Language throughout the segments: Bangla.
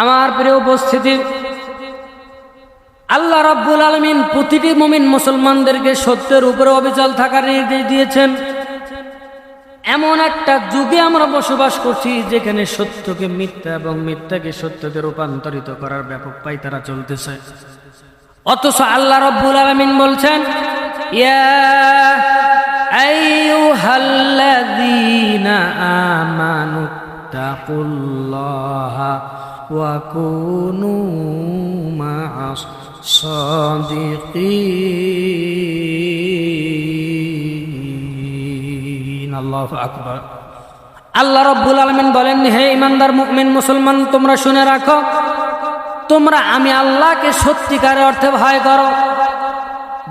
আমার প্রিয় উপস্থিতি, আল্লাহ রাব্বুল আলামিন প্রতিটি মুমিন মুসলমানদেরকে সত্যের উপরে অবিচল থাকার নির্দেশ দিয়েছেন। এমন একটা যুগে আমরা বসবাস করছি যেখানে সত্যকে মিথ্যা এবং মিথ্যাকে সত্যকে রূপান্তরিত করার ব্যাপক পায়তারা চলতেছে। অথচ আল্লাহ রাব্বুল আলামিন বলছেন, ইয়া আইয়ুহাল্লাযীনা আমানু তাকুল্লাহা ওয়া কুনু মা'আস সাদিকিন। আল্লাহু আকবার। আল্লাহ রাব্বুল আলামিন বলেন, হে ঈমানদার মুমিন মুসলমান, তোমরা শুনে রাখো, তোমরা আমি আল্লাহকে সত্যিকারের অর্থে ভয় করো।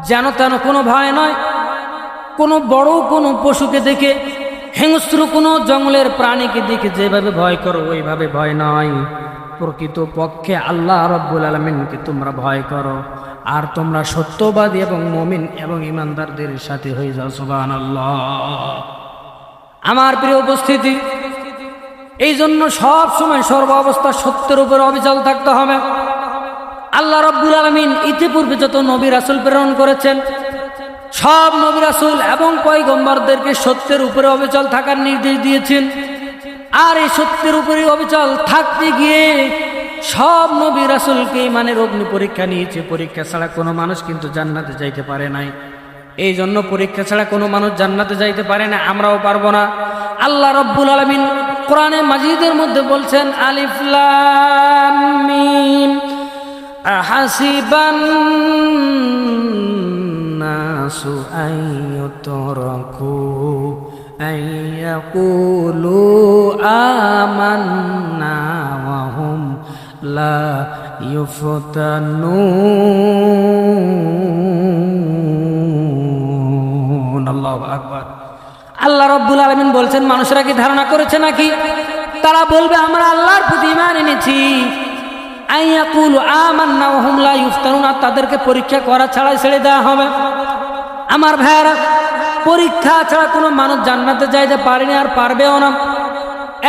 যেন তেন কোনো ভয় নয়, কোনো বড় কোনো পশুকে দেখে, হিংস্র কোনো জঙ্গলের প্রাণীকে দেখে যেভাবে ভয় করো ওইভাবে ভয় নয়। প্রকৃত পক্ষে আল্লাহ রাব্বুল আলামিনকে তোমরা ভয় করো, আর তোমরা সত্যবাদী এবং মুমিন এবং ঈমানদারদের সাথে হয়ে যাও। সুবহানাল্লাহ। আমার প্রিয় উপস্থিতি, এই জন্য সব সময় সর্ব অবস্থা সত্যের উপর অবিচল থাকতে হবে। আল্লাহ রাব্বুল আলামিন ইতিপূর্বে যত নবী রাসূল প্রেরণ করেছেন, সব নবী রাসূল এবং পয়গম্বরদেরকে সত্যের উপরে অবিচল থাকার নির্দেশ দিয়েছেন। আর এই সত্যের উপরে অবিচল থাকতে গিয়ে সব নবী রাসূলকে ঈমানের অগ্নি পরীক্ষা নিয়েছে। পরীক্ষা ছাড়া কোনো মানুষ কিন্তু জান্নাতে যাইতে পারে নাই। এই জন্য পরীক্ষা ছাড়া কোনো মানুষ জান্নাতে যাইতে পারে না, আমরাও পারবো না। আল্লাহ রাব্বুল আলামিন কোরআনে মাজিদের মধ্যে বলছেন, আলিফ লাম মিম আহাসিবান নাসু আইয়ুতরাকু আইয়াকুলু আমান্না ওয়া হুম লা ইউফতানুন। আল্লাহু আকবার। আল্লাহ রাব্বুল আলামিন বলছেন, মানুষরা কি ধারণা করেছে নাকি তারা বলবে আমরা আল্লাহর প্রতি ঈমান এনেছি, আইয়াকুলু আমান্না ওয়া হুম লা ইউফতানুন, আর তাদেরকে পরীক্ষা করা ছাড়াই ছেড়ে দেওয়া হবে। আমার ভাইয়েরা, পরীক্ষা ছাড়া কোনো মানুষ জান্নাতে যাইতে পারেনি, আর পারবেও না।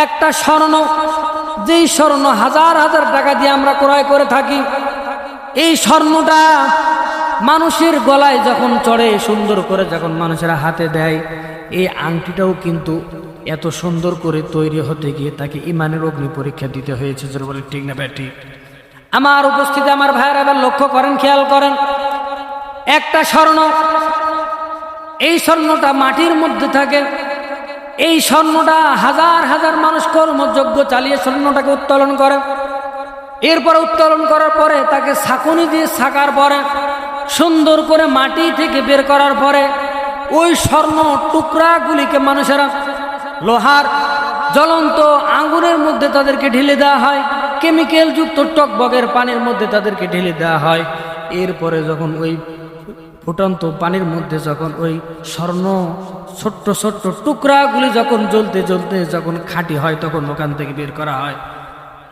একটা স্বর্ণ, যেই স্বর্ণ হাজার হাজার টাকা দিয়ে আমরা ক্রয় করে থাকি, এই স্বর্ণটা মানুষের গলায় যখন চড়ে, সুন্দর করে যখন মানুষেরা হাতে দেয়, এই আংটিটাও কিন্তু এত সুন্দর করে তৈরি হতে গিয়ে তাকে ঈমানের অগ্নি পরীক্ষা দিতে হয়েছে। যেটা বলে ঠিক না ব্যাটি? আমার উপস্থিতি আমার ভাইয়েরা এবার লক্ষ্য করেন, খেয়াল করেন। একটা স্বর্ণ, এই স্বর্ণটা মাটির মধ্যে থাকে। এই স্বর্ণটা হাজার হাজার মানুষ কর্মযজ্ঞ চালিয়ে স্বর্ণটাকে উত্তোলন করে। এরপর উত্তোলন করার পরে তাকে ছাঁকুনি দিয়ে ছাকার পরে, সুন্দর করে মাটি থেকে বের করার পরে ওই স্বর্ণ টুকরাগুলিকে মানুষেরা লোহার জ্বলন্ত আগুনের মধ্যে তাদেরকে ঢেলে দেওয়া হয়, কেমিক্যাল যুক্ত টকবগের পানির মধ্যে তাদেরকে ঢেলে দেওয়া হয়। এরপরে যখন ওই ফুটন্ত পানির মধ্যে যখন ওই স্বর্ণ ছোট্ট ছোট্ট টুকরাগুলি যখন জ্বলতে জ্বলতে যখন খাঁটি হয়, তখন ওখান থেকে বের করা হয়।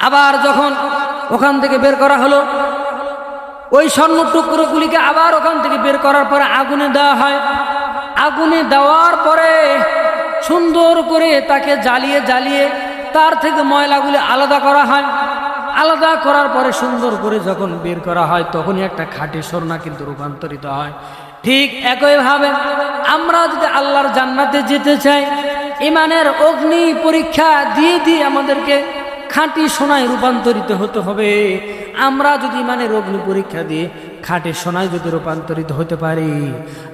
আবার যখন ওখান থেকে বের করা হলো, ওই স্বর্ণ টুকরোগুলিকে আবার ওখান থেকে বের করার পরে আগুনে দেওয়া হয়। আগুনে দেওয়ার পরে সুন্দর করে তাকে জ্বালিয়ে জ্বালিয়ে তার থেকে ময়লাগুলি আলাদা করা হয়। আলাদা করার পরে সুন্দর করে যখন বের করা হয়, তখনই একটা খাঁটি সোনা কিন্তু রূপান্তরিত হয়। ঠিক একইভাবে আমরা যদি আল্লাহর জান্নাতে যেতে চাই, ঈমানের অগ্নি পরীক্ষা দিয়ে দিয়ে আমাদেরকে খাঁটি সোনায় রূপান্তরিত হতে হবে। আমরা যদি ঈমানের অগ্নি পরীক্ষা দিয়ে খাঁটি সোনায় যদি রূপান্তরিত হতে পারি,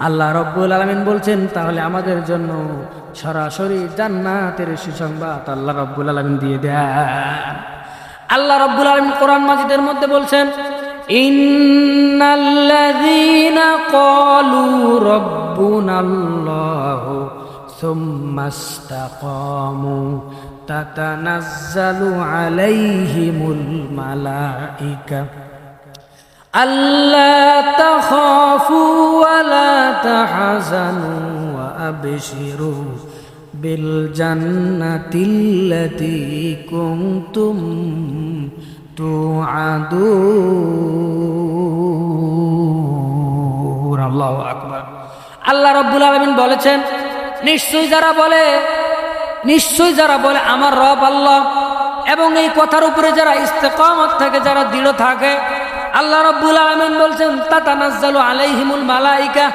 আল্লাহ রাব্বুল আলামিন বলছেন, তাহলে আমাদের জন্য সরাসরি জান্নাতের সুসংবাদ আল্লাহ রাব্বুল আলামিন দিয়ে দেন। আল্লাহ রাব্বুল আলামিন কোরআন মাজিদের মধ্যে বলছেন, ইন্নাল্লাযীনা ক্বালু রাব্বুনাল্লাহু সুম্মা ইসতাকামু তাতানাজ্জালু আলাইহিমুল মালাঈকা আল্লা তাখাফু ওয়া লা তাহজানু ওয়া আবশিরু বিল জান্নাতিল্লাতী কুনতুম তুআদুন। আল্লাহু আকবার। আল্লাহ রাব্বুল আলামিন বলেছেন, নিশ্চয়ই যারা বলে আমার রব আল্লাহ এবং এই কথার উপরে যারা ইস্তেকামত থাকে, যারা দৃঢ় থাকে, আল্লাহ রাব্বুল আলামিন বলছেন তাতানাজ্জালু আলাইহিমুল মালাইকা,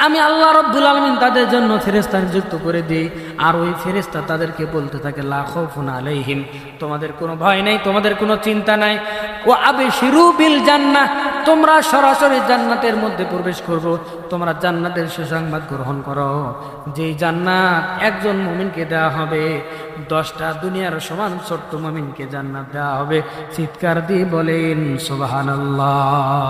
আমি আল্লাহ রাব্বুল আলামিন তাদের জন্য ফেরেশতা নিযুক্ত করে দিই। আর ওই ফেরেশতা তাদেরকে বলতে থাকে লা খাউফুন আলাইহিম, তোমাদের কোনো ভয় নাই, তোমাদের কোনো চিন্তা নাই। ও আবশিরু বিল জান্নাহ, তোমরা সরাসরি জান্নাতের মধ্যে প্রবেশ করবো, তোমরা জান্নাতের সুসংবাদ গ্রহণ করো, যেই জান্নাত একজন মুমিনকে দেওয়া হবে 10টা দুনিয়ার সমান ছোট্ট মুমিনকে জান্নাত দেওয়া হবে। চিৎকার দিয়ে বলেন সুবহানাল্লাহ।